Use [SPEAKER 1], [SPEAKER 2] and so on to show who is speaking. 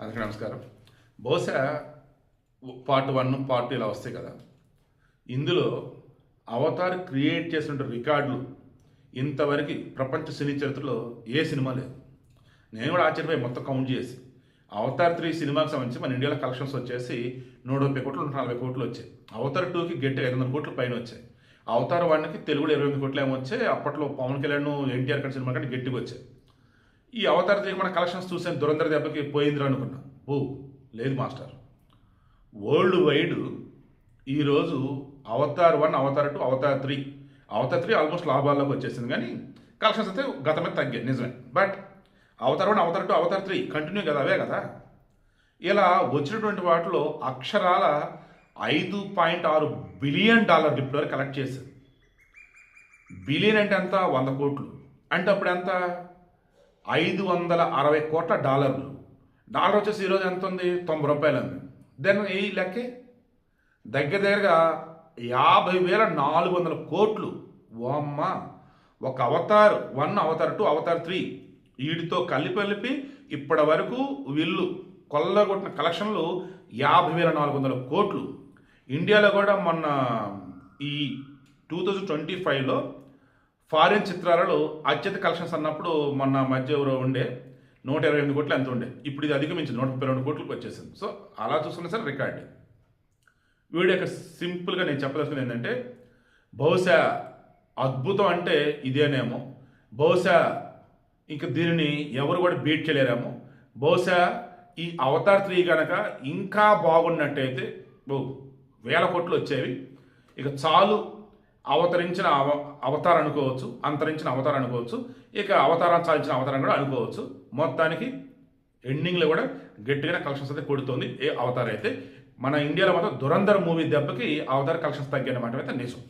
[SPEAKER 1] అందరికీ నమస్కారం. బహుశా పార్ట్ 1, పార్ట్ 2 ఇలా వస్తాయి కదా. ఇందులో అవతార్ క్రియేట్ చేసిన రికార్డులు ఇంతవరకు ప్రపంచ సినీ చరిత్రలో ఏ సినిమా లేదు. నేను కూడా ఆశ్చర్యపోయి మొత్తం కౌంట్ చేసి అవతార్ 3 సినిమాకి సంబంధించి మన ఇండియాలో కలెక్షన్స్ వచ్చేసి 130 కోట్లు 140 కోట్లు వచ్చాయి. అవతార్ 2కి గట్టిగా 500 కోట్ల పైన వచ్చాయి. అవతార్ 1కి తెలుగులో 28 కోట్లు ఏమో వచ్చాయి. అప్పట్లో పవన్ కళ్యాణ్ ఎన్టీఆర్ కంటే సినిమా కంటే గట్టిగా వచ్చాయి. ఈ అవతార్ 3 మన కలెక్షన్స్ చూసాను, దురంధర దెబ్బకి పోయిందిరా అనుకున్నా. లేదు మాస్టర్. వరల్డ్ వైడ్ ఈరోజు Avatar 1, Avatar 2, Avatar 3, Avatar 3 almost లాభాల్లోకి వచ్చేసింది. కానీ కలెక్షన్స్ అయితే గత మీద తగ్గాయి నిజమే. But Avatar 1, Avatar 2, Avatar 3 continue కదా, అవే కదా. ఇలా వచ్చినటువంటి వాటిలో అక్షరాల $5.6 బిలియన్ ఇప్పటి వరకు కలెక్ట్ చేసింది. బిలియన్ అంటే ఎంత? 100 కోట్లు. అంటే అప్పుడు ఎంత? 560 కోట్ల డాలర్లు. డాలర్ వచ్చేసి ఈరోజు ఎంత ఉంది? 90 రూపాయలు ఉంది. దెన్ ఈ లెక్కే దగ్గరగా 50,400 కోట్లు. ఓమ్మ! ఒక అవతార్ 1, అవతార్ 2, అవతార్ 3 వీటితో కలిపి ఇప్పటి వరకు వీళ్ళు కొల్లగొట్టిన కలెక్షన్లు 50,400 కోట్లు. ఇండియాలో కూడా మొన్న ఈ 2025లో ఫారిన్ చిత్రాలలో అత్యధిక కలెక్షన్స్ అన్నప్పుడు మొన్న మధ్య ఎవరో ఉండే 128 కోట్లు ఎంత ఉండే. ఇప్పుడు ఇది అధిగమించింది, 132 కోట్లకు వచ్చేసింది. సో అలా చూసుకున్నా సరే రికార్డు. వీడియో యొక్క సింపుల్గా నేను చెప్పదలుచుకుంది ఏంటంటే, బహుశా అద్భుతం అంటే ఇదేనేమో. బహుశా ఇంక దీనిని ఎవరు కూడా బీట్ చేయలేరేమో. బహుశా ఈ అవతార్ 3 కనుక ఇంకా బాగున్నట్టయితే వేల కోట్లు వచ్చేవి. ఇక చాలు, అవతరించిన అవతారం అనుకోవచ్చు, అంతరించిన అవతారం అనుకోవచ్చు, ఇక అవతారం సాధించిన అవతారం కూడా అనుకోవచ్చు. మొత్తానికి ఎండింగ్లో కూడా గట్టిగా కలెక్షన్స్ అయితే కొడుతుంది ఏ అవతారం అయితే. మన ఇండియాలో మాత్రం దురంధర్ మూవీ దెబ్బకి అవతార కలెక్షన్స్ తగ్గిన మాట అయితే నిజం.